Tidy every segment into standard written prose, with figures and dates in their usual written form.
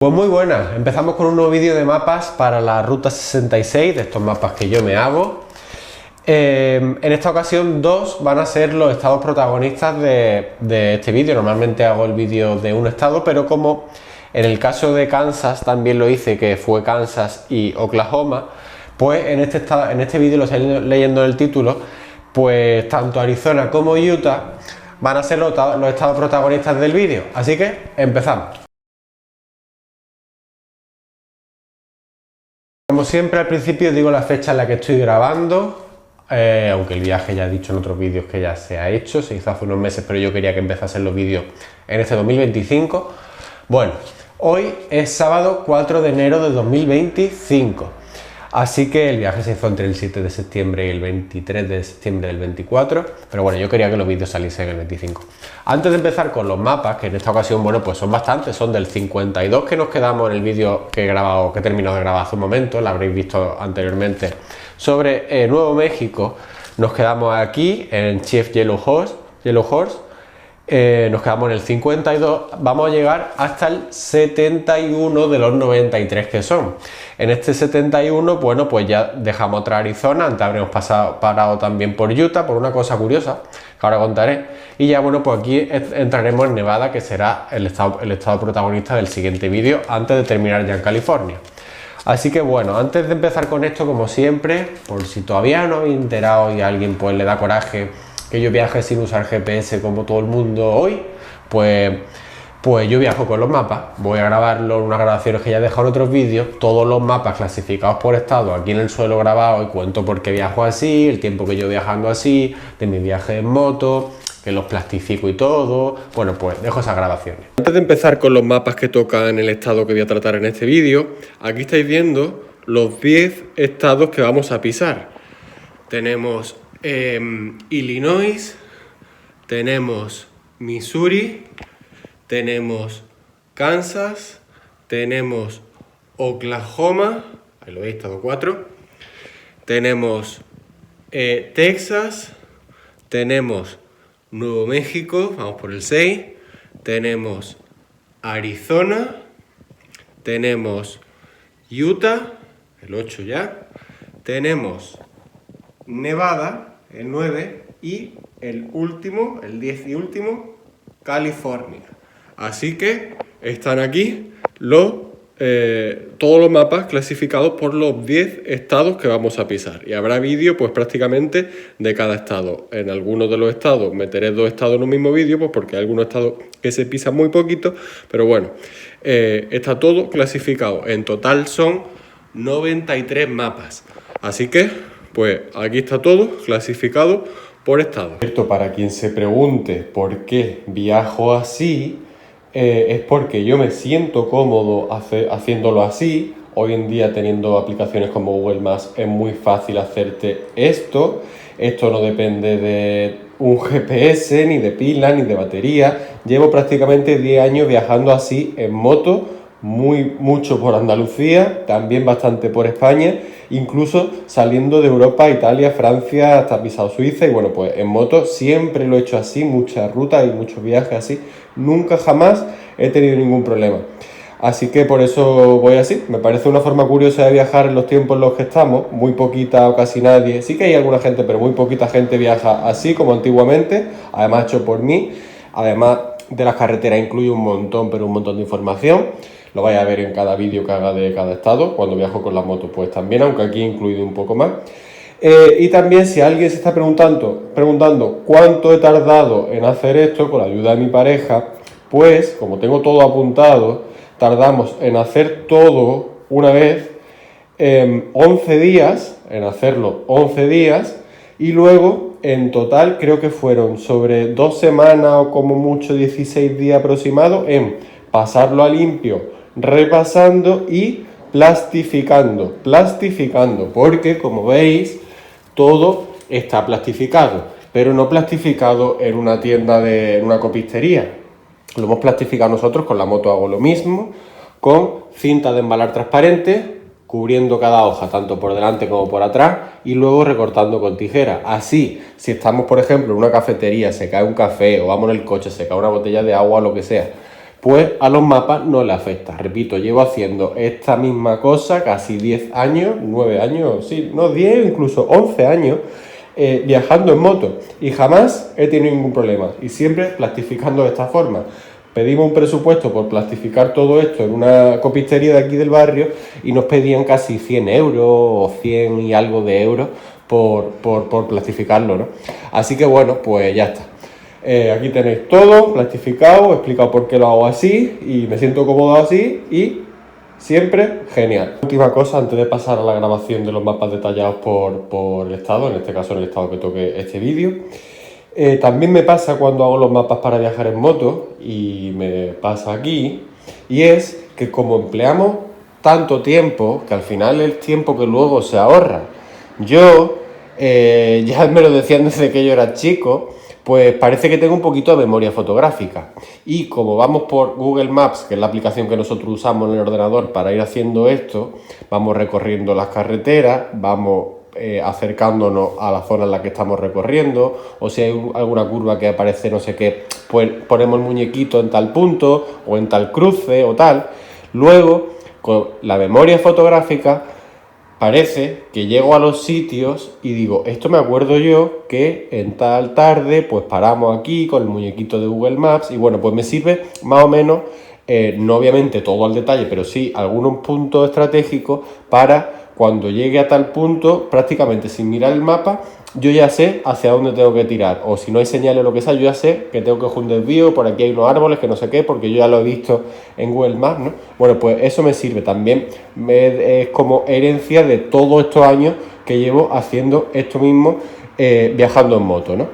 Pues muy buenas, empezamos con un nuevo vídeo de mapas para la Ruta 66, de estos mapas que yo me hago. En esta ocasión dos van a ser los estados protagonistas de este vídeo. Normalmente hago el vídeo de un estado, pero como en el caso de Kansas también lo hice, que fue Kansas y Oklahoma, pues en este vídeo, lo estáis leyendo en el título, pues tanto Arizona como Utah van a ser los estados protagonistas del vídeo. Así que empezamos. Como siempre, al principio digo la fecha en la que estoy grabando, aunque el viaje ya he dicho en otros vídeos que ya se ha hecho, se hizo hace unos meses, pero yo quería que empezasen los vídeos en este 2025. Bueno, hoy es sábado 4 de enero de 2025, así que el viaje se hizo entre el 7 de septiembre y el 23 de septiembre del 24, pero bueno, yo quería que los vídeos saliesen el 25. Antes de empezar con los mapas, que en esta ocasión, bueno, pues son bastantes, son del 52 que nos quedamos en el vídeo que he terminado de grabar hace un momento, lo habréis visto anteriormente, sobre Nuevo México. Nos quedamos aquí en Chief Yellow Horse, nos quedamos en el 52, vamos a llegar hasta el 71 de los 93 que son. En este 71, bueno, pues ya dejamos atrás Arizona, antes habremos parado también por Utah, por una cosa curiosa, que ahora contaré, y ya bueno, pues aquí entraremos en Nevada, que será el estado protagonista del siguiente vídeo, antes de terminar ya en California. Así que bueno, antes de empezar con esto, como siempre, por si todavía no habéis enterado y a alguien pues le da coraje que yo viaje sin usar GPS como todo el mundo hoy, pues yo viajo con los mapas. Voy a grabarlo en unas grabaciones que ya he dejado en otros vídeos, todos los mapas clasificados por estado aquí en el suelo grabado, y cuento por qué viajo así, el tiempo que yo viajando así, de mi viaje en moto, que los plastifico y todo. Bueno, pues dejo esas grabaciones. Antes de empezar con los mapas que tocan el estado que voy a tratar en este vídeo, aquí estáis viendo los 10 estados que vamos a pisar. Tenemos Illinois, tenemos Missouri, tenemos Kansas, tenemos Oklahoma, ahí lo veis, estado 4, tenemos Texas, tenemos Nuevo México, vamos por el 6, tenemos Arizona, tenemos Utah, el 8 ya, tenemos Nevada, el 9, y el último, el 10 y último, California. Así que están aquí todos los mapas clasificados por los 10 estados que vamos a pisar. Y habrá vídeo pues prácticamente de cada estado. En algunos de los estados meteré 2 estados en un mismo vídeo, pues porque hay algunos estados que se pisan muy poquito, pero bueno, está todo clasificado. En total son 93 mapas. Así que pues aquí está todo clasificado por estado. Esto, para quien se pregunte por qué viajo así, es porque yo me siento cómodo haciéndolo así. Hoy en día, teniendo aplicaciones como Google Maps, es muy fácil hacerte esto. Esto no depende de un GPS, ni de pila, ni de batería. Llevo prácticamente 10 años viajando así en moto, mucho por Andalucía, también bastante por España, incluso saliendo de Europa, Italia, Francia, hasta pisado Suiza. Y bueno, pues en moto siempre lo he hecho así, muchas rutas y muchos viajes así, nunca jamás he tenido ningún problema. Así que por eso voy así. Me parece una forma curiosa de viajar en los tiempos en los que estamos. Muy poquita o casi nadie, sí que hay alguna gente, pero muy poquita gente viaja así como antiguamente, además hecho por mí. Además de las carreteras incluye un montón, pero un montón de información. Lo vais a ver en cada vídeo que haga de cada estado. Cuando viajo con las motos pues también, aunque aquí he incluido un poco más. Y también, si alguien se está preguntando cuánto he tardado en hacer esto con la ayuda de mi pareja, pues como tengo todo apuntado, tardamos en hacer todo una vez 11 días, en hacerlo 11 días, y luego en total creo que fueron sobre 2 semanas o como mucho 16 días aproximados en pasarlo a limpio, repasando y plastificando, porque como veis todo está plastificado, pero no plastificado en una tienda, en una copistería. Lo hemos plastificado nosotros. Con la moto hago lo mismo, con cinta de embalar transparente, cubriendo cada hoja tanto por delante como por atrás, y luego recortando con tijera. Así, si estamos por ejemplo en una cafetería, se cae un café, o vamos en el coche, se cae una botella de agua o lo que sea, pues a los mapas no le afecta. Repito, llevo haciendo esta misma cosa casi 10 años, 9 años, sí, no 10, incluso 11 años, viajando en moto y jamás he tenido ningún problema y siempre plastificando de esta forma. Pedimos un presupuesto por plastificar todo esto en una copistería de aquí del barrio y nos pedían casi 100 euros o 100 y algo de euros por plastificarlo, ¿no? Así que bueno, pues ya está. Aquí tenéis todo plastificado, explicado por qué lo hago así y me siento cómodo así y siempre genial. Última cosa antes de pasar a la grabación de los mapas detallados por el estado, en este caso en el estado que toque este vídeo. También me pasa cuando hago los mapas para viajar en moto y me pasa aquí, y es que como empleamos tanto tiempo, que al final es tiempo que luego se ahorra. Yo, ya me lo decían desde que yo era chico, pues parece que tengo un poquito de memoria fotográfica. Y como vamos por Google Maps, que es la aplicación que nosotros usamos en el ordenador para ir haciendo esto, vamos recorriendo las carreteras, vamos acercándonos a la zona en la que estamos recorriendo, o si hay alguna curva que aparece no sé qué, pues ponemos el muñequito en tal punto, o en tal cruce, o tal. Luego, con la memoria fotográfica, parece que llego a los sitios y digo, esto me acuerdo yo que en tal tarde pues paramos aquí con el muñequito de Google Maps y bueno, pues me sirve más o menos, no obviamente todo al detalle, pero sí algunos puntos estratégicos para cuando llegue a tal punto, prácticamente sin mirar el mapa, yo ya sé hacia dónde tengo que tirar. O si no hay señales o lo que sea, yo ya sé que tengo que coger un desvío, por aquí hay unos árboles, que no sé qué, porque yo ya lo he visto en Google Maps, ¿no? Bueno, pues eso me sirve también. Es como herencia de todos estos años que llevo haciendo esto mismo, viajando en moto, ¿no?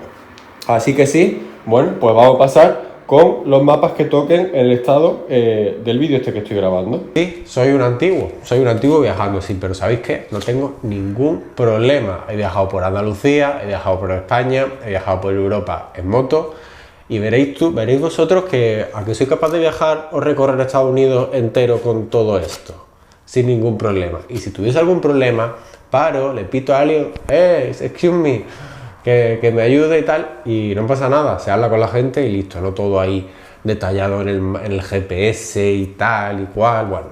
Así que sí, bueno, pues vamos a pasar con los mapas que toquen el estado del vídeo este que estoy grabando. Sí, soy un antiguo viajando, sí, pero ¿sabéis qué? No tengo ningún problema. He viajado por Andalucía, he viajado por España, he viajado por Europa en moto y veréis vosotros que aunque soy capaz de viajar o recorrer Estados Unidos entero con todo esto, sin ningún problema. Y si tuviese algún problema, paro, le pito a alguien, excuse me, que me ayude y tal, y no pasa nada, se habla con la gente y listo, no todo ahí detallado en el GPS y tal y cual. Bueno,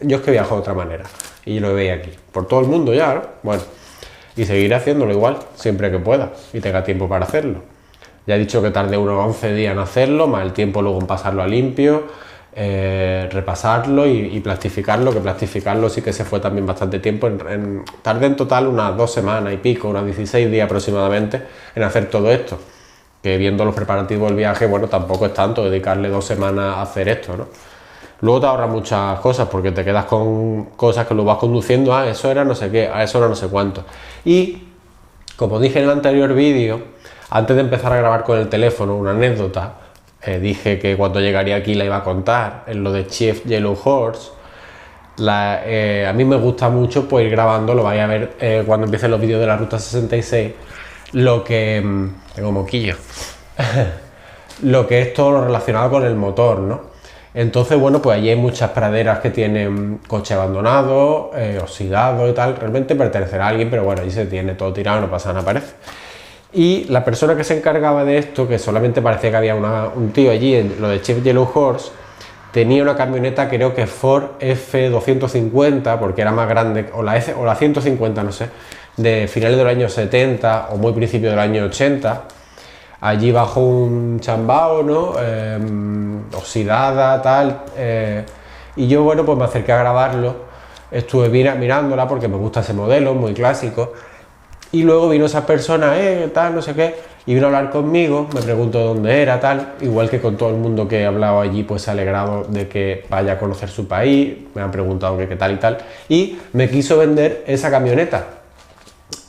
yo es que viajo de otra manera y lo veis aquí, por todo el mundo ya, ¿no? Bueno, y seguiré haciéndolo igual, siempre que pueda y tenga tiempo para hacerlo. Ya he dicho que tardé unos 11 días en hacerlo, más el tiempo luego en pasarlo a limpio, repasarlo y plastificarlo, que plastificarlo sí que se fue también bastante tiempo, tardé en total unas 2 semanas y pico, unos 16 días aproximadamente en hacer todo esto, que viendo los preparativos del viaje, bueno, tampoco es tanto dedicarle 2 semanas a hacer esto, ¿no? Luego te ahorras muchas cosas porque te quedas con cosas que lo vas conduciendo, eso era no sé qué, a eso era no sé cuánto. Y como dije en el anterior vídeo, antes de empezar a grabar con el teléfono, una anécdota, dije que cuando llegaría aquí la iba a contar, en lo de Chief Yellow Horse. A mí me gusta mucho pues ir grabando, lo vais a ver cuando empiecen los vídeos de la Ruta 66, lo que... tengo moquillo. Lo que es todo lo relacionado con el motor, ¿no? Entonces, bueno, pues allí hay muchas praderas que tienen coche abandonado, oxidado y tal. Realmente pertenecerá a alguien, pero bueno, allí se tiene todo tirado, no pasa nada, parece. Y la persona que se encargaba de esto, que solamente parecía que había un tío allí, en lo de Chief Yellow Horse, tenía una camioneta, creo que Ford F250, porque era más grande, o la 150, no sé, de finales de los años 70 o muy principio del año 80. Allí bajo un chambao, ¿no? Oxidada, tal. Y yo, bueno, pues me acerqué a grabarlo. Estuve mirándola porque me gusta ese modelo, muy clásico. Y luego vino esa persona, tal, no sé qué, y vino a hablar conmigo, me preguntó dónde era, tal, igual que con todo el mundo que he hablado allí, pues se ha alegrado de que vaya a conocer su país, me han preguntado qué tal y tal, y me quiso vender esa camioneta.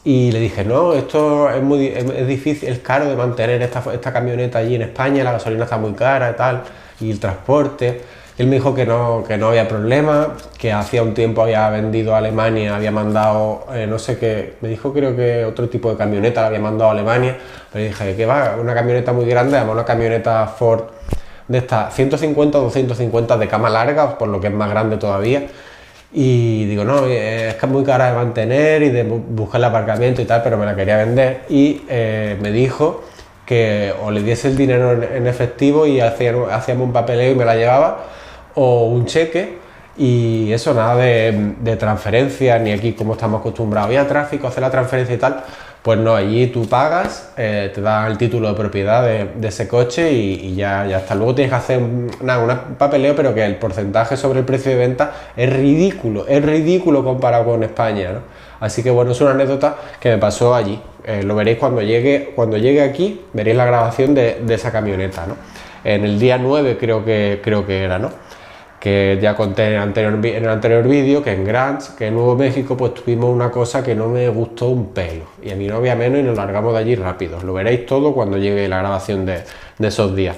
Y le dije, no, esto es difícil, es caro de mantener esta camioneta allí en España, la gasolina está muy cara y tal, y el transporte. Él me dijo que no había problema, que hacía un tiempo había vendido a Alemania, había mandado, no sé qué, me dijo creo que otro tipo de camioneta la había mandado a Alemania, pero dije, ¿qué va? Una camioneta muy grande, además una camioneta Ford de estas 150 o 250 de cama larga, por lo que es más grande todavía. Y digo, no, es que es muy cara de mantener y de buscar el aparcamiento y tal, pero me la quería vender. Y me dijo que o le diese el dinero en efectivo y hacíamos un papeleo y me la llevaba, o un cheque. Y eso, nada de transferencias, ni aquí como estamos acostumbrados a ir a tráfico, hacer la transferencia y tal. Pues no, allí tú pagas, te dan el título de propiedad de ese coche y ya está. Luego tienes que hacer un papeleo, pero que el porcentaje sobre el precio de venta es ridículo comparado con España, ¿no? Así que bueno, es una anécdota que me pasó allí. Lo veréis cuando llegue aquí, veréis la grabación de esa camioneta, ¿no? En el día 9 creo que era, ¿no? Que ya conté en el anterior vídeo, que en Grants, que en Nuevo México, pues tuvimos una cosa que no me gustó un pelo, y a mi novia menos, y nos largamos de allí rápido. Lo veréis todo cuando llegue la grabación de esos días.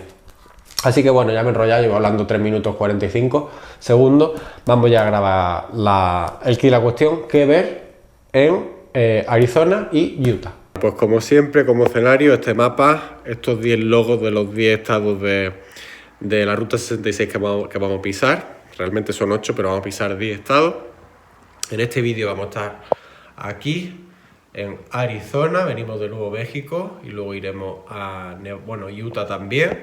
Así que bueno, ya me he enrollado, llevo hablando 3 minutos 45 segundos. Vamos ya a grabar la cuestión que ver en Arizona y Utah. Pues como siempre, como escenario, este mapa, estos 10 logos de los 10 estados de la ruta 66 que vamos a pisar. Realmente son 8, pero vamos a pisar 10 estados. En este vídeo vamos a estar aquí en Arizona, venimos de Nuevo México y luego iremos a Utah también.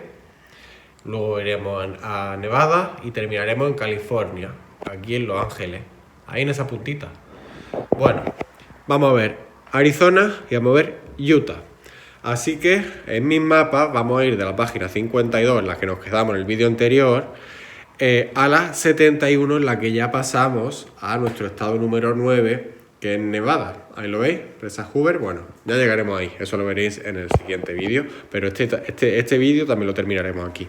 Luego iremos a Nevada y terminaremos en California, aquí en Los Ángeles, ahí en esa puntita. Bueno, vamos a ver Arizona y vamos a ver Utah. Así que en mis mapas vamos a ir de la página 52, en la que nos quedamos en el vídeo anterior, a la 71, en la que ya pasamos a nuestro estado número 9, que es Nevada. Ahí lo veis, Presa Hoover. Bueno, ya llegaremos ahí, eso lo veréis en el siguiente vídeo, pero este vídeo también lo terminaremos aquí.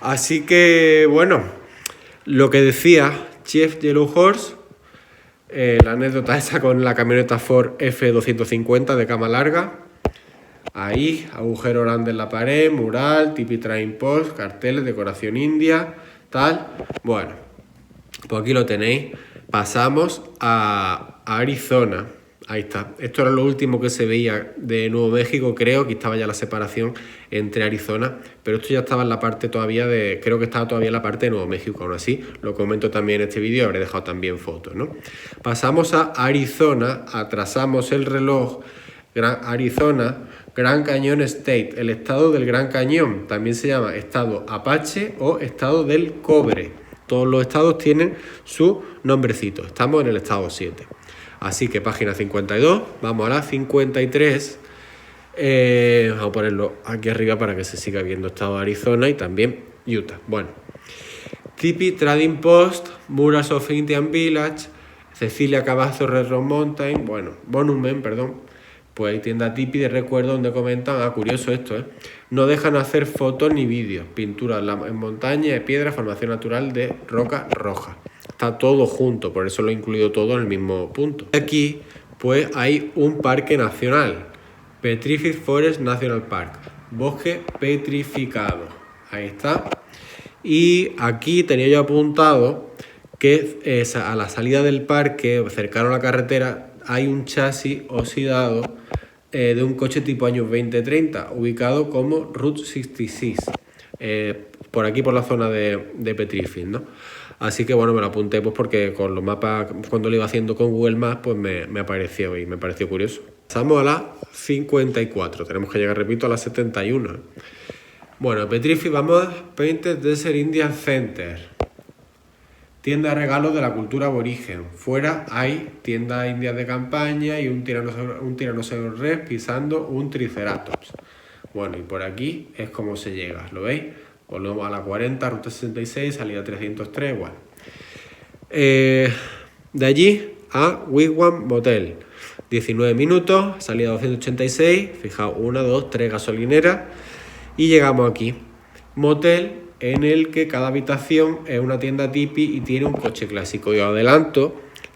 Así que, bueno, lo que decía Chef Yellow Horse, la anécdota esa con la camioneta Ford F250 de cama larga. Ahí, agujero grande en la pared, mural, tipi train post, carteles, decoración india, tal. Bueno, pues aquí lo tenéis. Pasamos a Arizona. Ahí está. Esto era lo último que se veía de Nuevo México, creo que estaba ya la separación entre Arizona, pero esto ya estaba en la parte todavía creo que estaba todavía en la parte de Nuevo México, aún así lo comento también en este vídeo, habré dejado también fotos, ¿no? Pasamos a Arizona, atrasamos el reloj, Arizona, Gran Cañón State, el estado del Gran Cañón, también se llama estado Apache o estado del Cobre. Todos los estados tienen su nombrecito, estamos en el estado 7. Así que página 52, vamos a la 53, vamos a ponerlo aquí arriba para que se siga viendo estado de Arizona y también Utah. Bueno, Tipi Trading Post, Murals of Indian Village, Cecilia Cavazo Red Rock Mountain, bueno, Monument, perdón, pues hay tienda Tipi de recuerdo donde comentan, curioso esto, no dejan hacer fotos ni vídeos, pinturas en montaña, de piedra, formación natural de roca roja. Está todo junto, por eso lo he incluido todo en el mismo punto. Aquí pues hay un parque nacional, Petrified Forest National Park, bosque petrificado, ahí está. Y aquí tenía yo apuntado que a la salida del parque, cercano a la carretera, hay un chasis oxidado de un coche tipo años 20-30, ubicado como Route 66, por aquí por la zona de Petrified, ¿no? Así que bueno, me lo apunté pues porque con los mapas, cuando lo iba haciendo con Google Maps, pues me apareció y me pareció curioso. Pasamos a la 54, tenemos que llegar, repito, a la 71. Bueno, Petrified, vamos a Painted Desert Indian Center. Tienda de regalos de la cultura aborigen. Fuera hay tiendas indias de campaña y un tiranosaurio rex pisando un triceratops. Bueno, y por aquí es como se llega, ¿lo veis? Volvemos a la 40, ruta 66, salida 303, igual. De allí a Wigwam Motel. 19 minutos, salida 286, fijaos, 1, 2, 3 gasolineras. Y llegamos aquí. Motel en el que cada habitación es una tienda tipi y tiene un coche clásico. Y os adelanto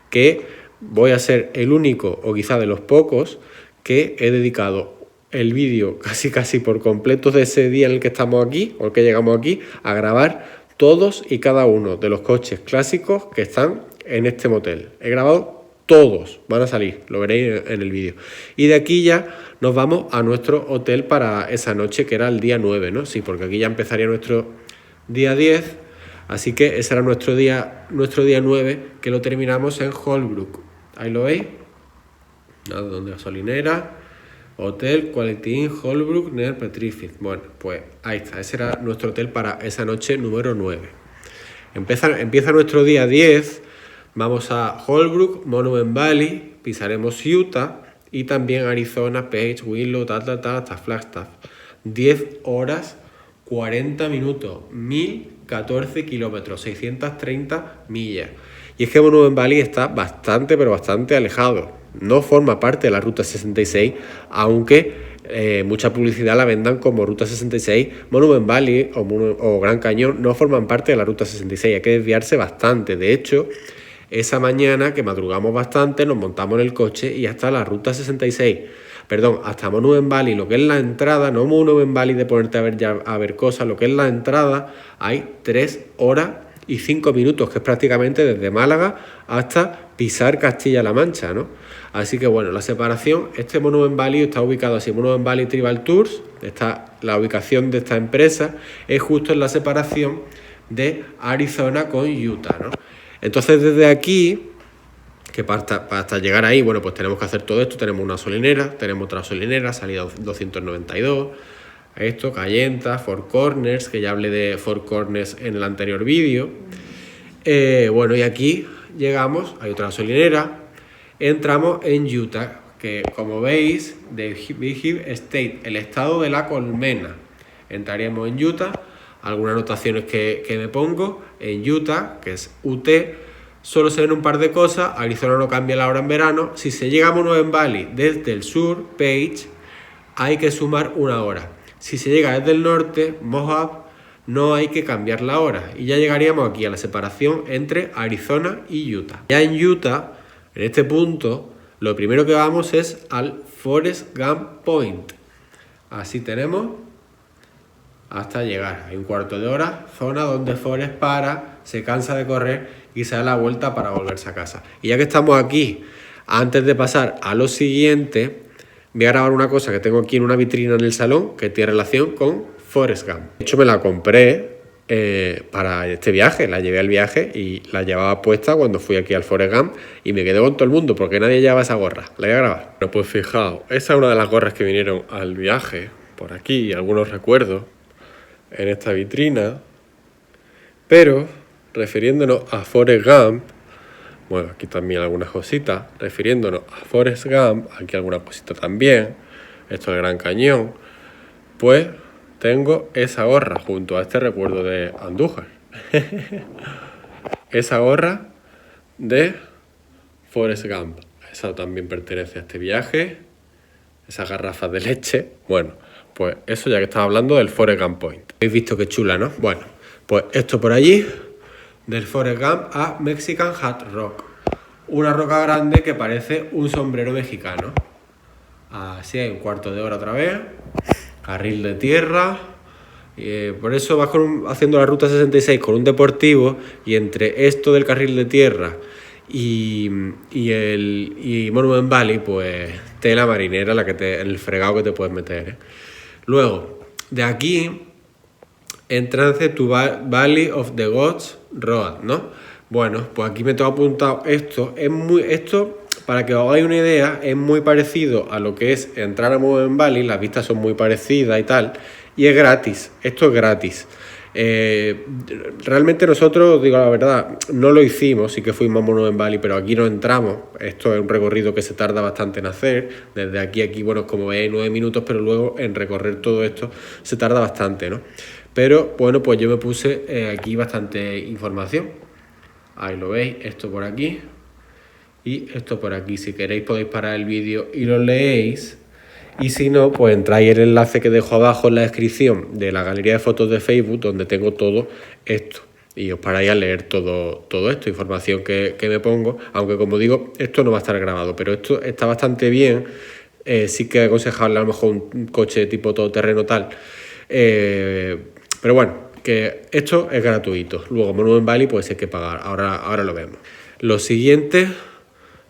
que voy a ser el único, o quizá de los pocos, que he dedicado el vídeo casi por completo de ese día en el que estamos aquí, o el que llegamos aquí, a grabar todos y cada uno de los coches clásicos que están en este motel. He grabado todos, van a salir, lo veréis en el vídeo. Y de aquí ya nos vamos a nuestro hotel para esa noche, que era el día 9, ¿no? Sí, porque aquí ya empezaría nuestro día 10, así que ese era nuestro día 9, que lo terminamos en Holbrook. Ahí lo veis, nada, donde gasolinera. Hotel Quality Inn Holbrook near Petrified. Bueno, pues ahí está, ese era nuestro hotel para esa noche número 9. Empieza nuestro día 10, vamos a Holbrook, Monument Valley, pisaremos Utah y también Arizona, Page, Willow, hasta Flagstaff. 10 horas, 40 minutos, 1014 kilómetros, 630 millas. Y es que Monument Valley está bastante, pero bastante alejado. No forma parte de la Ruta 66, aunque mucha publicidad la vendan como Ruta 66. Monument Valley o Gran Cañón no forman parte de la Ruta 66, hay que desviarse bastante. De hecho, esa mañana que madrugamos bastante, nos montamos en el coche y hasta la Ruta 66, hasta Monument Valley, lo que es la entrada, no Monument Valley de ponerte a ver cosas, lo que es la entrada, hay 3 horas y 5 minutos, que es prácticamente desde Málaga hasta pisar Castilla-La Mancha, ¿no? Así que bueno, la separación, este Monument Valley está ubicado así, Monument Valley Tribal Tours, la ubicación de esta empresa es justo en la separación de Arizona con Utah, ¿no? Entonces desde aquí, que hasta llegar ahí, bueno, pues tenemos que hacer todo esto, tenemos una gasolinera, tenemos otra gasolinera, salida 292, esto, Cayenta, Four Corners, que ya hablé de Four Corners en el anterior vídeo. Bueno, y aquí llegamos, hay otra gasolinera, entramos en Utah, que como veis, de Big Hill State, el estado de la colmena. Entraríamos en Utah, algunas anotaciones que me pongo, en Utah, que es UT, solo se ven un par de cosas, Arizona no cambia la hora en verano, si se llega a Monument Valley desde el sur, Page, hay que sumar 1 hora. Si se llega desde el norte, Moab, no hay que cambiar la hora. Y ya llegaríamos aquí a la separación entre Arizona y Utah. Ya en Utah, en este punto, lo primero que vamos es al Forrest Gump Point. Así tenemos hasta llegar. Hay 1/4 de hora, zona donde Forrest para, se cansa de correr y se da la vuelta para volverse a casa. Y ya que estamos aquí, antes de pasar a lo siguiente, voy a grabar una cosa que tengo aquí en una vitrina en el salón que tiene relación con Forrest Gump. De hecho, me la compré para este viaje, la llevé al viaje y la llevaba puesta cuando fui aquí al Forrest Gump y me quedé con todo el mundo porque nadie llevaba esa gorra. La voy a grabar. Bueno, pues fijaos, esa es una de las gorras que vinieron al viaje, por aquí, algunos recuerdos en esta vitrina, pero refiriéndonos a Forrest Gump, bueno, aquí también algunas cositas, refiriéndonos a Forrest Gump, aquí alguna cosita también, esto es el Gran Cañón, pues tengo esa gorra junto a este recuerdo de Andújar. Esa gorra de Forrest Gump, esa también pertenece a este viaje, esas garrafas de leche, bueno, pues eso ya que estaba hablando del Forrest Gump Point. Habéis visto qué chula, ¿no? Bueno, pues esto por allí, del Forrest Gump a Mexican Hat Rock. Una roca grande que parece un sombrero mexicano. Así hay 1/4 de hora otra vez. Carril de tierra. Por eso vas haciendo la ruta 66 con un deportivo y entre esto del carril de tierra y Monument Valley, pues tela marinera en el fregado que te puedes meter, ¿eh? Luego, de aquí Entrance to Valley of the Gods Road, ¿no? Bueno, pues aquí me tengo apuntado esto. Esto, para que os hagáis una idea, es muy parecido a lo que es entrar a Monument Valley. Las vistas son muy parecidas y tal. Y es gratis. Esto es gratis. Realmente nosotros, digo la verdad, no lo hicimos, sí que fuimos a Monument Valley, pero aquí no entramos. Esto es un recorrido que se tarda bastante en hacer. Desde aquí, bueno, como veis, 9 minutos, pero luego en recorrer todo esto se tarda bastante, ¿no? Pero bueno, pues yo me puse aquí bastante información. Ahí lo veis, esto por aquí y esto por aquí. Si queréis podéis parar el vídeo y lo leéis. Y si no, pues entráis el enlace que dejo abajo en la descripción de la galería de fotos de Facebook, donde tengo todo esto. Y os paráis a leer todo esto, información que me pongo. Aunque como digo, esto no va a estar grabado, pero esto está bastante bien. Sí que es aconsejable a lo mejor un coche tipo todoterreno tal. Pero bueno, que esto es gratuito. Luego Monument Valley pues hay que pagar. Ahora lo vemos. Lo siguiente,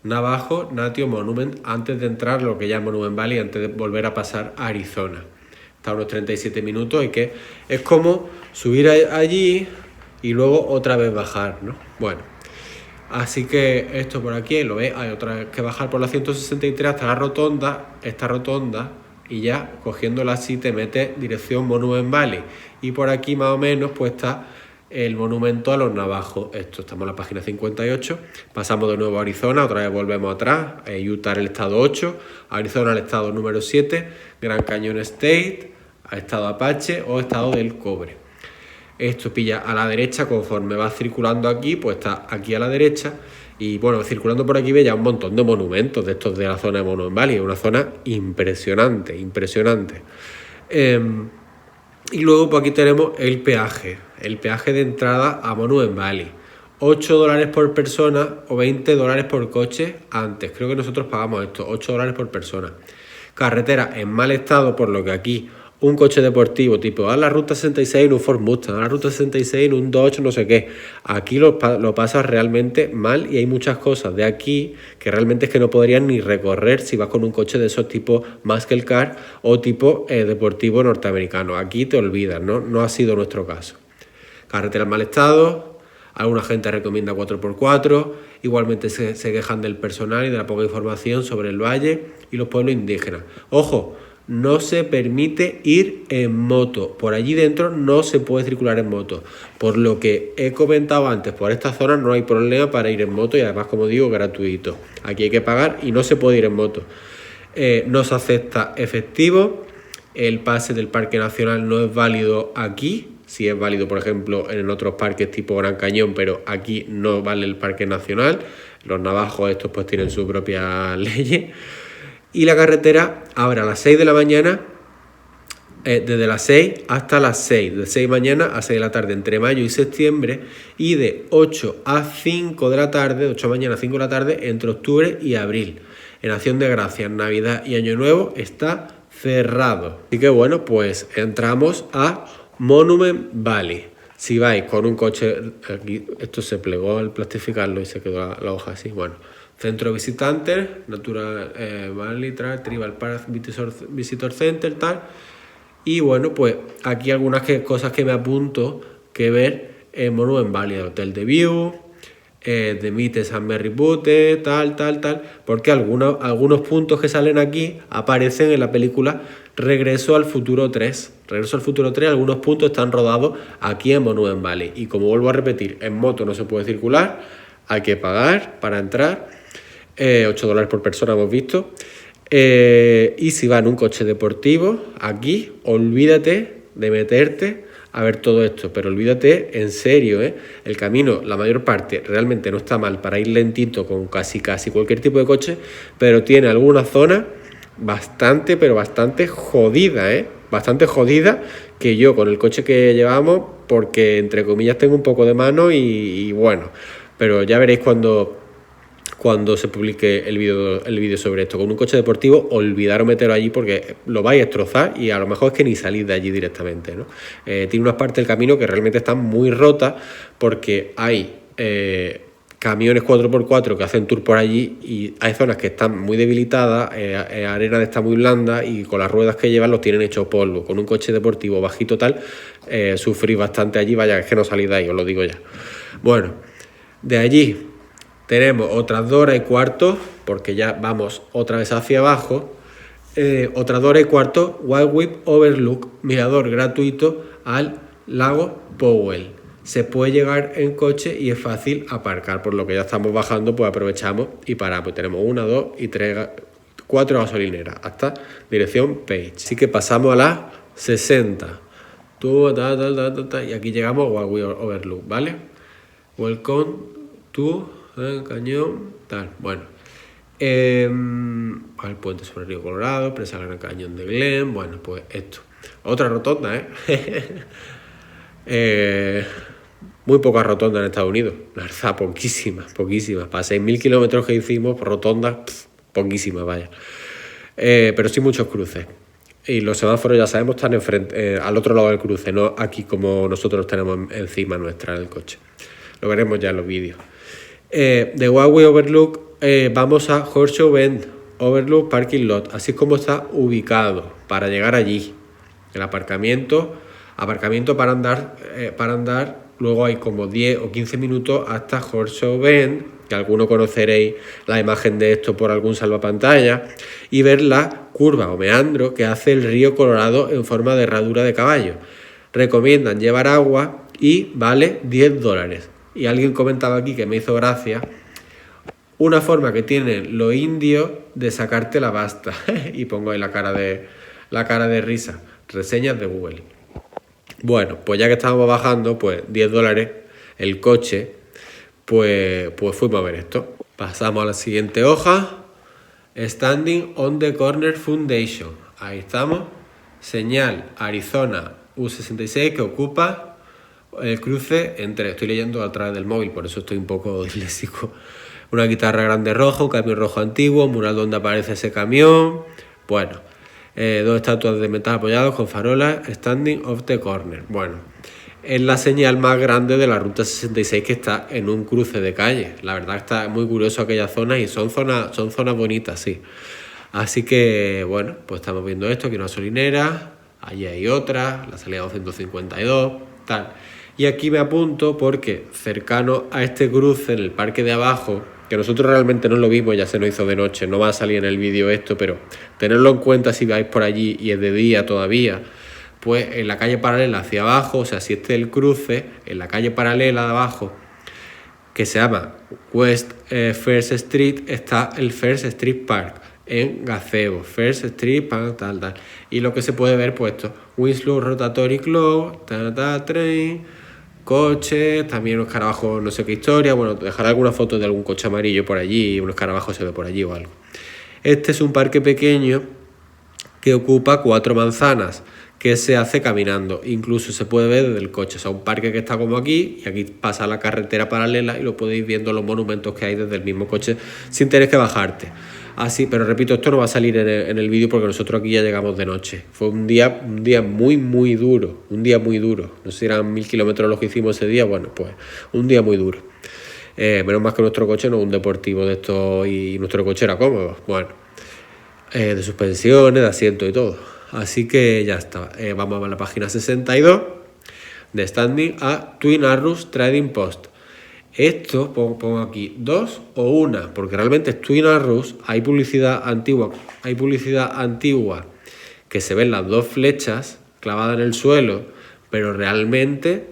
Navajo Nation Monument, antes de entrar lo que ya es Monument Valley, antes de volver a pasar a Arizona. Está a unos 37 minutos y que es como subir allí y luego otra vez bajar, ¿no? Bueno, Así que esto por aquí, lo veis, hay otra vez que bajar por la 163 hasta la rotonda, esta rotonda, y ya cogiéndola así te metes dirección Monument Valley. Y por aquí más o menos pues está el monumento a los navajos. Esto, estamos en la página 58, pasamos de nuevo a Arizona, otra vez volvemos atrás, Utah el estado 8, Arizona el estado número 7, Grand Canyon State, estado Apache o estado del Cobre. Esto pilla a la derecha, conforme va circulando aquí, pues está aquí a la derecha. Y bueno, circulando por aquí ve ya un montón de monumentos de estos de la zona de Monument Valley. Una zona impresionante, impresionante. Y luego pues aquí tenemos el peaje de entrada a Monument Valley. $8 por persona o $20 por coche antes. Creo que nosotros pagamos esto, $8 por persona. Carretera en mal estado, por lo que aquí un coche deportivo tipo a la ruta 66 en un Ford Mustang, a la ruta 66 en un Dodge no sé qué. Aquí lo pasas realmente mal y hay muchas cosas de aquí que realmente es que no podrían ni recorrer si vas con un coche de esos tipo muscle car o tipo deportivo norteamericano. Aquí te olvidas, ¿no? No ha sido nuestro caso. Carretera en mal estado, alguna gente recomienda 4x4, igualmente se quejan del personal y de la poca información sobre el valle y los pueblos indígenas. ¡Ojo! No se permite ir en moto. Por allí dentro no se puede circular en moto. Por lo que he comentado antes, por esta zona no hay problema para ir en moto y además, como digo, gratuito. Aquí hay que pagar y no se puede ir en moto. No se acepta efectivo. El pase del Parque Nacional no es válido aquí. Sí es válido, por ejemplo, en otros parques tipo Gran Cañón, pero aquí no vale el Parque Nacional. Los navajos estos pues tienen su propia ley. Y la carretera abre a las 6 de la mañana, desde las 6 hasta las 6, de 6 de mañana a 6 de la tarde entre mayo y septiembre, y de 8 a 5 de la tarde, de 8 de la mañana a 5 de la tarde, entre octubre y abril. En Acción de Gracias, Navidad y Año Nuevo está cerrado. Así que bueno, pues entramos a Monument Valley. Si vais con un coche, aquí esto se plegó al plastificarlo y se quedó la hoja así, bueno. Centro Visitantes, Natural Valley, Tribal Park Visitor Center, tal. Y bueno, pues aquí algunas cosas que me apunto que ver en Monument Valley, Hotel de View, The Meet San Mary Butte, tal, porque algunos puntos que salen aquí aparecen en la película Regreso al Futuro 3. Regreso al Futuro 3, algunos puntos están rodados aquí en Monument Valley. Y como vuelvo a repetir, en moto no se puede circular, hay que pagar para entrar. $8 por persona hemos visto. Y si vas en un coche deportivo, aquí olvídate de meterte a ver todo esto, pero olvídate en serio, el camino, la mayor parte realmente no está mal para ir lentito con casi cualquier tipo de coche, pero tiene algunas zonas bastante jodida, bastante jodida, que yo con el coche que llevamos, porque entre comillas tengo un poco de mano y bueno, pero ya veréis cuando se publique el vídeo sobre esto. Con un coche deportivo, olvidaros meterlo allí porque lo vais a destrozar y a lo mejor es que ni salís de allí directamente, ¿no? Tiene unas partes del camino que realmente están muy rotas porque hay camiones 4x4 que hacen tour por allí y hay zonas que están muy debilitadas, arena está muy blanda y con las ruedas que llevan los tienen hechos polvo. Con un coche deportivo bajito tal, sufrís bastante allí, vaya, es que no salís de ahí, os lo digo ya. Bueno, de allí tenemos otras 2 horas y cuarto, porque ya vamos otra vez hacia abajo. Otras 2 horas y cuarto, Wild Whip Overlook, mirador gratuito al lago Powell. Se puede llegar en coche y es fácil aparcar, por lo que ya estamos bajando, pues aprovechamos y paramos. Tenemos 1, 2 y 3, 4 gasolineras, hasta dirección Page. Así que pasamos a las 60. Y aquí llegamos a Wild Whip Overlook, ¿vale? Welcome to Cañón, tal, bueno. El puente sobre el río Colorado, presa Gran Cañón de Glen, bueno, pues esto. Otra rotonda, muy pocas rotondas en Estados Unidos, la verdad, poquísimas. Para 6.000 kilómetros que hicimos, rotondas, poquísimas, vaya. Pero sí muchos cruces. Y los semáforos, ya sabemos, están enfrente, al otro lado del cruce, no aquí como nosotros tenemos encima nuestra del coche. Lo veremos ya en los vídeos. De Huawei Overlook vamos a Horseshoe Bend Overlook Parking Lot, así es como está ubicado para llegar allí. El aparcamiento para andar, luego hay como 10 o 15 minutos hasta Horseshoe Bend que alguno conoceréis la imagen de esto por algún salvapantalla, y ver la curva o meandro que hace el río Colorado en forma de herradura de caballo. Recomiendan llevar agua y vale $10. Y alguien comentaba aquí que me hizo gracia, una forma que tienen los indios de sacarte la pasta. Y pongo ahí la cara de risa. Reseñas de Google. Bueno, pues ya que estábamos bajando, pues $10 el coche, pues fuimos a ver esto. Pasamos a la siguiente hoja. Standing on the Corner Foundation. Ahí estamos. Señal Arizona U66 que ocupa el cruce entre... Estoy leyendo a través del móvil, por eso estoy un poco disléxico. Una guitarra grande roja, un camión rojo antiguo, un mural donde aparece ese camión. Bueno, dos estatuas de metal apoyados con farolas, standing off the corner. Bueno, es la señal más grande de la ruta 66 que está en un cruce de calle. La verdad está muy curioso aquella zona y son zonas bonitas, sí. Así que, bueno, pues estamos viendo esto, aquí una gasolinera, allí hay otra, la salida 252, tal. Y aquí me apunto porque cercano a este cruce, en el parque de abajo, que nosotros realmente no lo vimos, ya se nos hizo de noche, no va a salir en el vídeo esto, pero tenerlo en cuenta si vais por allí y es de día todavía, pues en la calle paralela hacia abajo, o sea, si este es el cruce, en la calle paralela de abajo, que se llama West First Street, está el First Street Park, en gazebo, First Street Park, tal. Y lo que se puede ver, puesto, Winslow Rotatory Club, train, coches, también unos escarabajos, no sé qué historia, bueno, dejaré alguna foto de algún coche amarillo por allí, y unos escarabajos se ve por allí o algo. Este es un parque pequeño que ocupa 4 manzanas, que se hace caminando, incluso se puede ver desde el coche, o sea, un parque que está como aquí, y aquí pasa la carretera paralela y lo podéis viendo los monumentos que hay desde el mismo coche, sin tener que bajarte. Así, pero repito, esto no va a salir en el vídeo porque nosotros aquí ya llegamos de noche. Fue un día muy duro, no sé si eran 1000 kilómetros los que hicimos ese día, bueno, pues un día muy duro. Menos más que nuestro coche no es un deportivo de esto y nuestro coche era cómodo, bueno, de suspensiones, de asiento y todo. Así que ya está, vamos a ver la página 62 de Standing a Twin Arrows Trading Post. Esto pongo aquí 2 o 1, porque realmente es Twin Arrows, hay publicidad antigua que se ven las 2 flechas clavadas en el suelo, pero realmente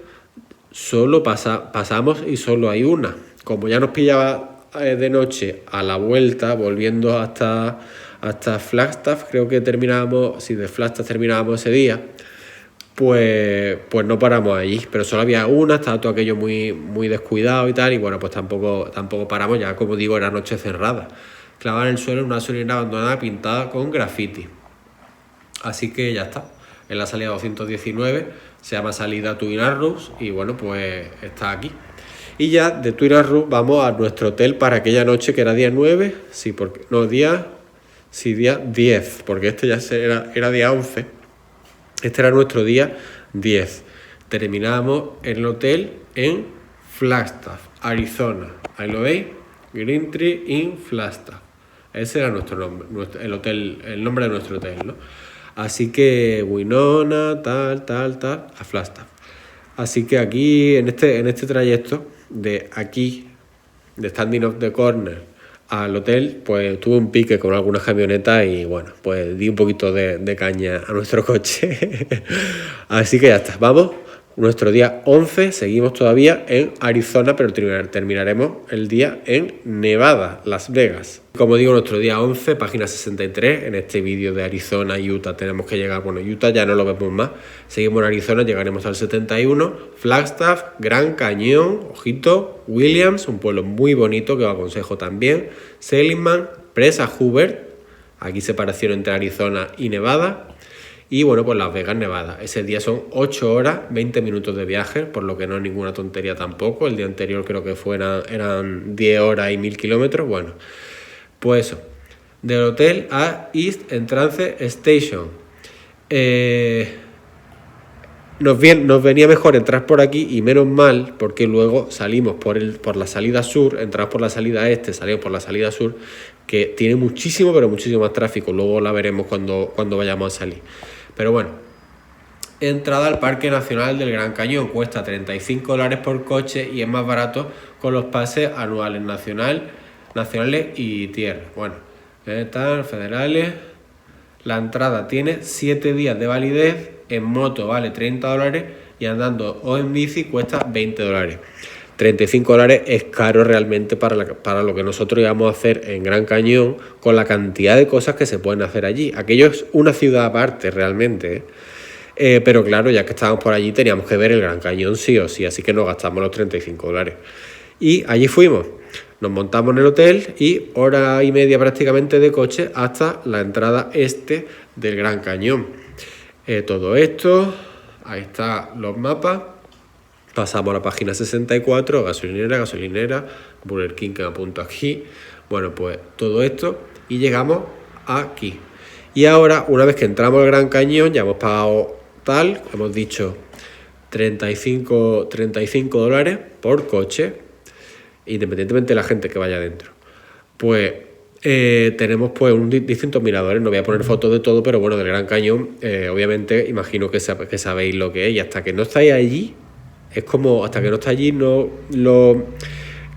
solo pasamos y solo hay una. Como ya nos pillaba de noche a la vuelta, volviendo hasta Flagstaff, creo que terminábamos, si de Flagstaff terminábamos ese día, pues no paramos allí, pero solo había una, estaba todo aquello muy descuidado y tal, y bueno, pues tampoco paramos, ya como digo, era noche cerrada. Clavada en el suelo en una gasolinera abandonada pintada con graffiti. Así que ya está, en la salida 219, se llama salida Twin Arrows, y bueno, pues está aquí. Y ya de Twin Arrows vamos a nuestro hotel para aquella noche que era día 9, día 10, porque este ya era día 11. Este era nuestro día 10. Terminamos en el hotel en Flagstaff, Arizona. Ahí lo veis, Green Tree in Flagstaff. Ese era nuestro nombre, el nombre de nuestro hotel, ¿no? Así que Winona, tal, a Flagstaff. Así que aquí, en este trayecto, de aquí, de Standing off the Corner al hotel, pues tuve un pique con algunas camionetas y bueno, pues di un poquito de caña a nuestro coche. Así que ya está, vamos, nuestro día 11, seguimos todavía en Arizona, pero terminaremos el día en Nevada, Las Vegas. Como digo, nuestro día 11, página 63, en este vídeo de Arizona y Utah tenemos que llegar, bueno, Utah ya no lo vemos más, seguimos en Arizona, llegaremos al 71, Flagstaff, Gran Cañón, ojito, Williams, un pueblo muy bonito que os aconsejo también, Seligman, Presa Hoover, aquí separación entre Arizona y Nevada, y bueno, pues Las Vegas, Nevada. Ese día son 8 horas, 20 minutos de viaje, por lo que no es ninguna tontería tampoco. El día anterior creo que eran 10 horas y 1000 kilómetros. Bueno, pues eso. Del hotel a East Entrance Station. Nos venía mejor entrar por aquí y menos mal, porque luego salimos por la salida sur, entramos por la salida este, salimos por la salida sur, que tiene muchísimo, pero muchísimo más tráfico. Luego la veremos cuando vayamos a salir. Pero bueno, entrada al Parque Nacional del Gran Cañón cuesta $35 por coche y es más barato con los pases anuales nacionales y tierra. Bueno, federales. La entrada tiene 7 días de validez, en moto vale $30 y andando o en bici cuesta $20. $35 es caro realmente para lo que nosotros íbamos a hacer en Gran Cañón, con la cantidad de cosas que se pueden hacer allí. Aquello es una ciudad aparte realmente, pero claro, ya que estábamos por allí teníamos que ver el Gran Cañón sí o sí, así que nos gastamos los $35. Y allí fuimos, nos montamos en el hotel y hora y media prácticamente de coche hasta la entrada este del Gran Cañón. Todo esto, ahí están los mapas. Pasamos a la página 64, gasolinera, Burger King que me apunto aquí. Bueno, pues todo esto y llegamos aquí. Y ahora, una vez que entramos al Gran Cañón, ya hemos pagado tal, hemos dicho $35 por coche, independientemente de la gente que vaya dentro. Pues tenemos pues distintos miradores, no voy a poner fotos de todo, pero bueno, del Gran Cañón, obviamente imagino que sabéis lo que es, y hasta que no estáis allí, es como, hasta que no está allí,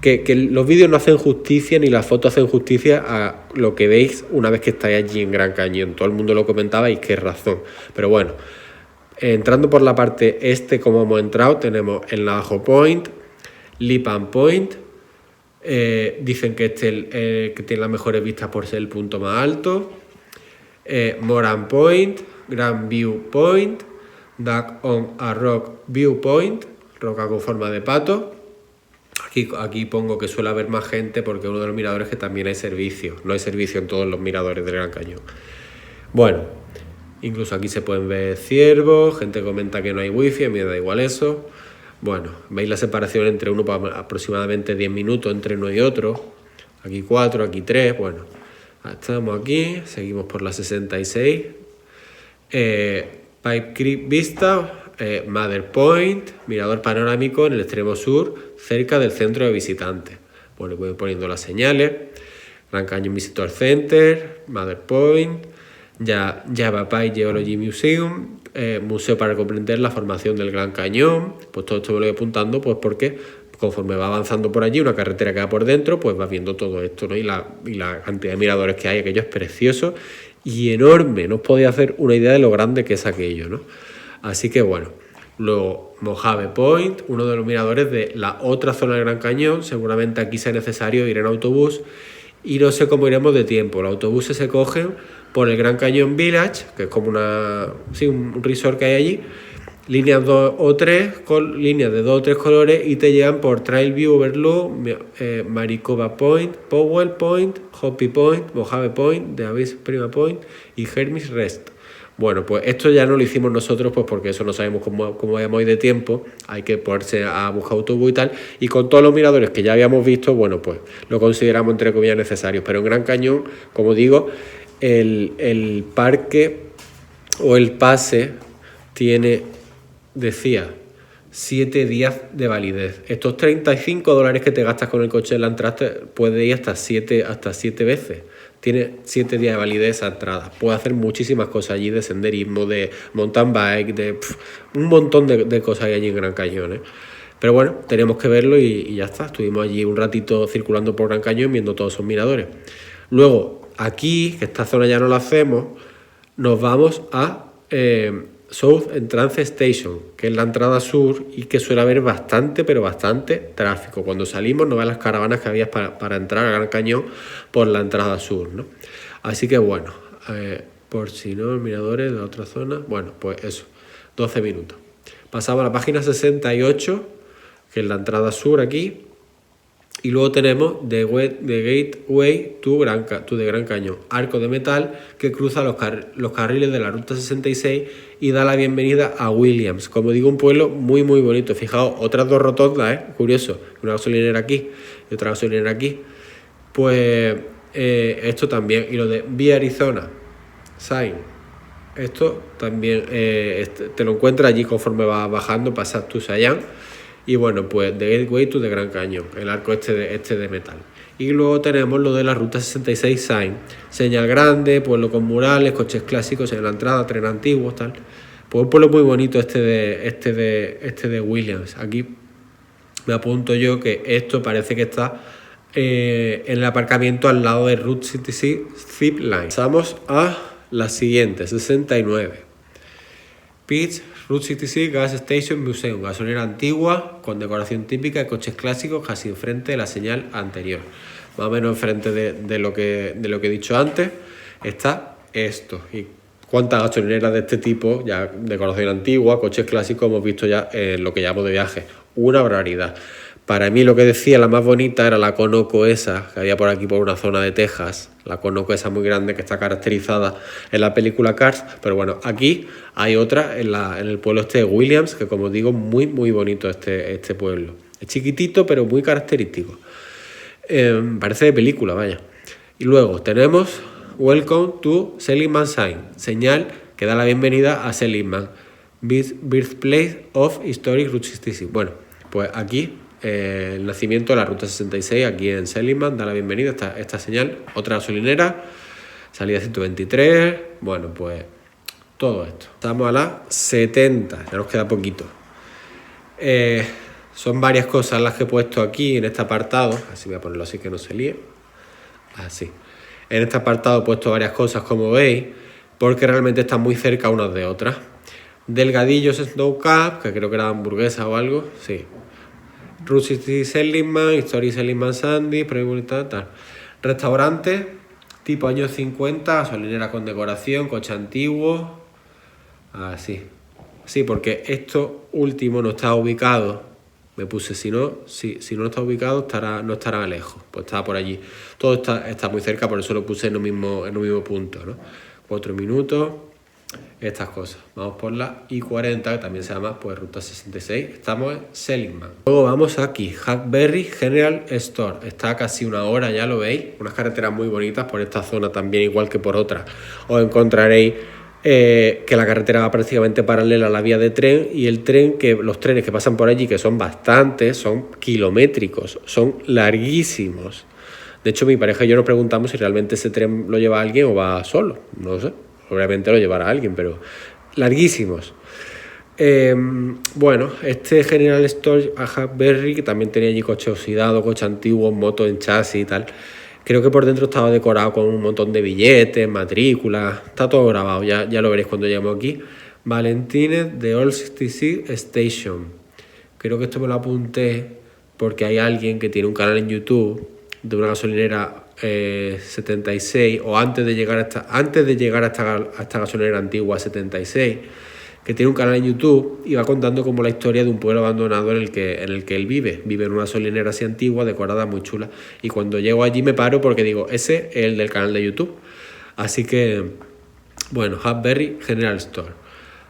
que los vídeos no hacen justicia, ni las fotos hacen justicia a lo que veis una vez que estáis allí en Gran Cañón. Todo el mundo lo comentaba y qué razón. Pero bueno, entrando por la parte como hemos entrado, tenemos el Navajo Point, Lipan Point. Dicen que que tiene las mejores vistas por ser el punto más alto. Moran Point, Grand View Point, Duck on a Rock Viewpoint, roca con forma de pato. Aquí pongo que suele haber más gente porque es uno de los miradores que también hay servicio. No hay servicio en todos los miradores del Gran Cañón. Bueno, incluso aquí se pueden ver ciervos, gente comenta que no hay wifi, a mí me da igual eso. Bueno, veis la separación entre uno, aproximadamente 10 minutos entre uno y otro. Aquí 4, aquí 3, bueno. Estamos aquí, seguimos por la 66. Pipe Creek Vista, Mother Point, mirador panorámico en el extremo sur, cerca del centro de visitantes. Bueno, voy poniendo las señales. Gran Canyon Visitor Center, Mother Point, Yavapai Geology Museum, museo para comprender la formación del Gran Cañón. Pues todo esto me lo voy apuntando pues porque conforme va avanzando por allí, una carretera que va por dentro, pues vas viendo todo esto, ¿no? Y la cantidad de miradores que hay, aquello es precioso y enorme. No os podéis hacer una idea de lo grande que es aquello, ¿no? Así que bueno, luego Mojave Point, uno de los miradores de la otra zona del Gran Cañón. Seguramente aquí sea necesario ir en autobús y no sé cómo iremos de tiempo. Los autobuses se cogen por el Gran Cañón Village, que es como un resort que hay allí, líneas 2 o 3, con líneas de 2 o 3 colores, y te llegan por Trailview Overlook, Maricopa Point, Powell Point, Hopi Point, Mojave Point, The Abyss Prima Point y Hermes Rest. Bueno, pues esto ya no lo hicimos nosotros, pues porque eso no sabemos cómo vayamos hoy de tiempo, hay que ponerse a buscar autobús y tal, y con todos los miradores que ya habíamos visto, bueno, pues lo consideramos entre comillas necesarios. Pero en Gran Cañón, como digo, el parque o el pase tiene, decía, 7 días de validez. Estos $35 que te gastas con el coche en la entrada puede ir hasta 7 veces. Tiene 7 días de validez esa entrada. Puede hacer muchísimas cosas allí, de senderismo, de mountain bike, un montón de cosas hay allí en Gran Cañón, ¿eh? Pero bueno, tenemos que verlo y ya está. Estuvimos allí un ratito circulando por Gran Cañón viendo todos esos miradores. Luego, aquí, que esta zona ya no la hacemos, nos vamos a South Entrance Station, que es la entrada sur y que suele haber bastante tráfico. Cuando salimos no veas las caravanas que había para entrar al Gran Cañón por la entrada sur, ¿no? Así que bueno, por si no, miradores de otra zona, bueno, pues eso, 12 minutos. Pasamos a la página 68, que es la entrada sur aquí, y luego tenemos The Gateway to the Gran Cañón, arco de metal que cruza los carriles de la ruta 66 y da la bienvenida a Williams. Como digo, un pueblo muy muy bonito. Fijaos, otras 2 rotondas, curioso, una gasolinera aquí y otra gasolinera aquí. Pues esto también, y lo de Via Arizona Sign, esto también te lo encuentras allí conforme vas bajando, pasas Tusayan. Y bueno, pues The Gateway to the Gran Cañón, el arco este de metal. Y luego tenemos lo de la ruta 66 Sign, señal grande, pueblo con murales, coches clásicos en la entrada, tren antiguo, tal. Pues un pueblo muy bonito este de Williams. Aquí me apunto yo que esto parece que está en el aparcamiento al lado de Route 66 Zip Line. Pasamos a la siguiente, 69. Pitch, Route 66 Gas Station Museum, gasolinera antigua con decoración típica de coches clásicos casi enfrente de la señal anterior. Más o menos enfrente de lo que he dicho antes está esto. Y cuántas gasolineras de este tipo, ya decoración antigua, coches clásicos, hemos visto ya en lo que llamo de viaje. Una barbaridad. Para mí lo que decía la más bonita era la Conoco esa, que había por aquí por una zona de Texas, la Conoco esa muy grande que está caracterizada en la película Cars, pero bueno, aquí hay otra en el pueblo este de Williams, que como digo, muy muy bonito este pueblo. Es chiquitito pero muy característico. Parece de película, vaya. Y luego tenemos Welcome to Seligman Sign, señal que da la bienvenida a Seligman, Birthplace of Historic Route 66. Bueno, pues aquí el nacimiento de la Ruta 66, aquí en Seligman, da la bienvenida a esta señal. Otra gasolinera, salida 123, bueno, pues todo esto. Estamos a las 70, ya nos queda poquito. Son varias cosas las que he puesto aquí en este apartado, así voy a ponerlo así que no se líe, así. En este apartado he puesto varias cosas, como veis, porque realmente están muy cerca unas de otras. Delgadillos Snow Cup, que creo que era hamburguesa o algo, sí. Route 66 Seligman, History Seligman Sandy, tal. Restaurante tipo años 50, gasolinera con decoración, coche antiguo, así. Sí, porque esto último no está ubicado. Me puse, si no está ubicado, no estará lejos. Pues estaba por allí. Todo está muy cerca, por eso lo puse en un mismo punto, ¿no? 4 minutos, estas cosas. Vamos por la I-40, que también se llama pues Ruta 66. Estamos en Seligman. Luego vamos aquí, Hackberry General Store. Está a casi una hora, ya lo veis. Unas carreteras muy bonitas por esta zona también, igual que por otras. Os encontraréis que la carretera va prácticamente paralela a la vía de tren, y los trenes que pasan por allí, que son bastantes, son kilométricos, son larguísimos. De hecho, mi pareja y yo nos preguntamos si realmente ese tren lo lleva alguien o va solo. No lo sé, obviamente lo llevará alguien, pero larguísimos. Bueno, este General Store a Hackberry, que también tenía allí coche oxidado, coche antiguo, moto en chasis y tal. Creo que por dentro estaba decorado con un montón de billetes, matrículas, está todo grabado, ya lo veréis cuando lleguemos aquí. Valentines de Old 66 Station. Creo que esto me lo apunté porque hay alguien que tiene un canal en YouTube de una gasolinera 76, o antes de llegar a esta gasolinera antigua 76, que tiene un canal en YouTube y va contando como la historia de un pueblo abandonado en el que él vive en una gasolinera así antigua, decorada, muy chula, y cuando llego allí me paro porque digo, ese es el del canal de YouTube. Así que, bueno, Hackberry General Store.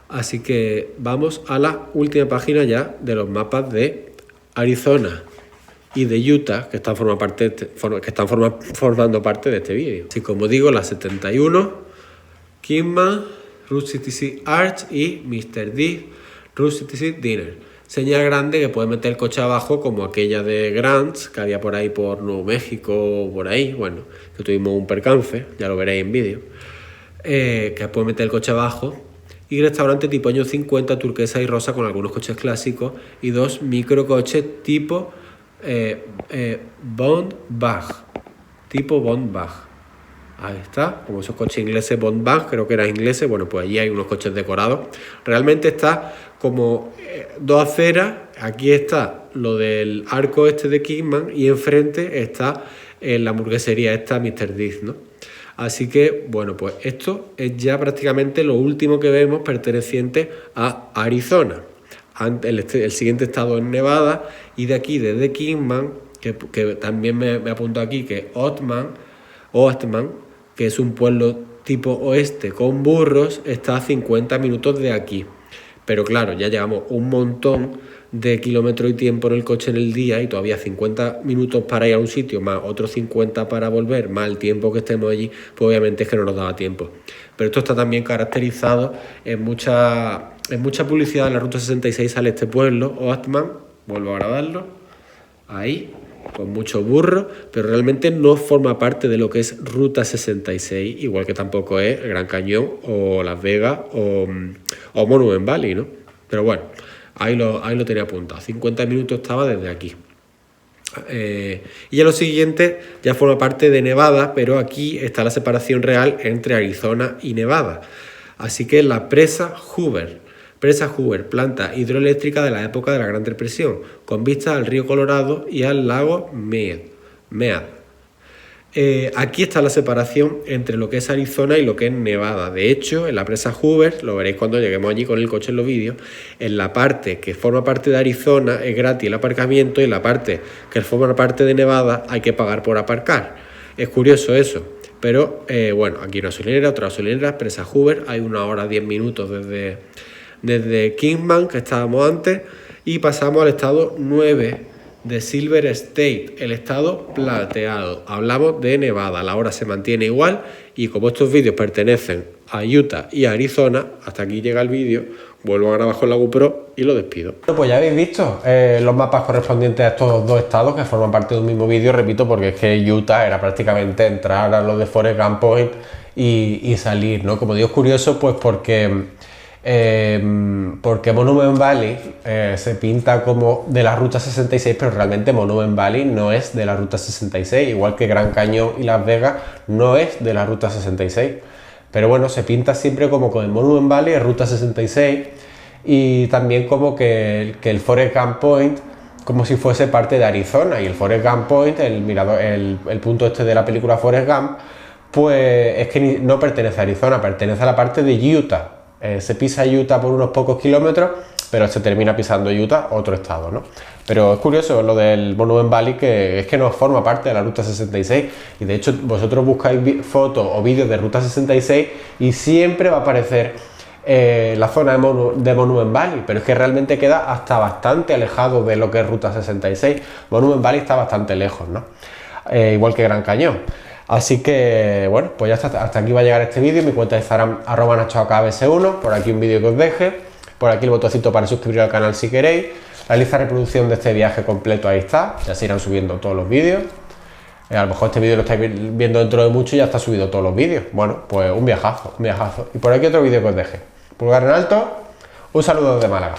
Así que vamos a la última página ya de los mapas de Arizona y de Utah, que están formando parte de este vídeo. Así como digo, la 71, Kingman, Route 66 Arch y Mr. D, Route 66 Dinner. Señal grande que puede meter el coche abajo, como aquella de Grants que había por ahí por Nuevo México, por ahí, bueno, que tuvimos un percance, ya lo veréis en vídeo, que puede meter el coche abajo. Y restaurante tipo años 50, turquesa y rosa, con algunos coches clásicos y 2 microcoches tipo Bond-Bag, tipo Bond-Bag. Ahí está, como esos coches ingleses Bond-Bag, creo que eran ingleses. Bueno, pues allí hay unos coches decorados. Realmente está como dos aceras. Aquí está lo del arco este de Kingman y enfrente está la hamburguesería esta Mr. Death, ¿no? Así que, bueno, pues esto es ya prácticamente lo último que vemos perteneciente a Arizona. El siguiente estado es Nevada, y de aquí, desde Kingman, que también me apunto aquí, que Ostman, que es un pueblo tipo oeste con burros, está a 50 minutos de aquí. Pero claro, ya llevamos un montón de kilómetros y tiempo en el coche en el día, y todavía 50 minutos para ir a un sitio, más otros 50 para volver, más el tiempo que estemos allí, pues obviamente es que no nos daba tiempo. Pero esto está también caracterizado en mucha publicidad. En la Ruta 66 sale este pueblo, Ostman, vuelvo a grabarlo, ahí, con mucho burro, pero realmente no forma parte de lo que es Ruta 66, igual que tampoco es el Gran Cañón o Las Vegas o Monument Valley, ¿no? Pero bueno, Ahí lo tenía apuntado. 50 minutos estaba desde aquí. Y ya lo siguiente ya forma parte de Nevada, pero aquí está la separación real entre Arizona y Nevada. Así que la presa Hoover, planta hidroeléctrica de la época de la Gran Depresión, con vistas al río Colorado y al lago Mead. Aquí está la separación entre lo que es Arizona y lo que es Nevada. De hecho, en la presa Hoover, lo veréis cuando lleguemos allí con el coche en los vídeos, en la parte que forma parte de Arizona es gratis el aparcamiento y en la parte que forma parte de Nevada hay que pagar por aparcar. Es curioso eso, pero bueno, aquí una gasolinera, otra gasolinera, presa Hoover, hay 1 hora 10 minutos desde Kingman, que estábamos antes, y pasamos al estado 9 de Silver State, el estado plateado. Hablamos de Nevada, la hora se mantiene igual y como estos vídeos pertenecen a Utah y a Arizona, hasta aquí llega el vídeo, vuelvo a grabar con la GoPro y lo despido. Bueno, pues ya habéis visto los mapas correspondientes a estos dos estados que forman parte de un mismo vídeo, repito, porque es que Utah era prácticamente entrar a lo de Forrest Gump Point y salir, ¿no? Como digo, es curioso, pues porque Monument Valley se pinta como de la Ruta 66, pero realmente Monument Valley no es de la Ruta 66, igual que Gran Cañón y Las Vegas no es de la Ruta 66, pero bueno, se pinta siempre como que Monument Valley es Ruta 66 y también como que el Forrest Gump Point como si fuese parte de Arizona, y el Forrest Gump Point, el mirador, el punto este de la película Forrest Gump, pues es que no pertenece a Arizona, pertenece a la parte de Utah. Se pisa Utah por unos pocos kilómetros, pero se termina pisando Utah, otro estado, ¿no? Pero es curioso lo del Monument Valley, que es que no forma parte de la Ruta 66, y de hecho vosotros buscáis fotos o vídeos de Ruta 66 y siempre va a aparecer la zona de Monument Valley, pero es que realmente queda hasta bastante alejado de lo que es Ruta 66. Monument Valley está bastante lejos, ¿no? Igual que Gran Cañón. Así que, bueno, pues ya está, hasta aquí va a llegar este vídeo. Mi cuenta de Instagram, @nachoacabs1. Por aquí un vídeo que os deje. Por aquí el botoncito para suscribir al canal si queréis. La lista de reproducción de este viaje completo ahí está. Ya se irán subiendo todos los vídeos. A lo mejor este vídeo lo estáis viendo dentro de mucho y ya está subido todos los vídeos. Bueno, pues un viajazo, un viajazo. Y por aquí otro vídeo que os deje. Pulgar en alto. Un saludo desde Málaga.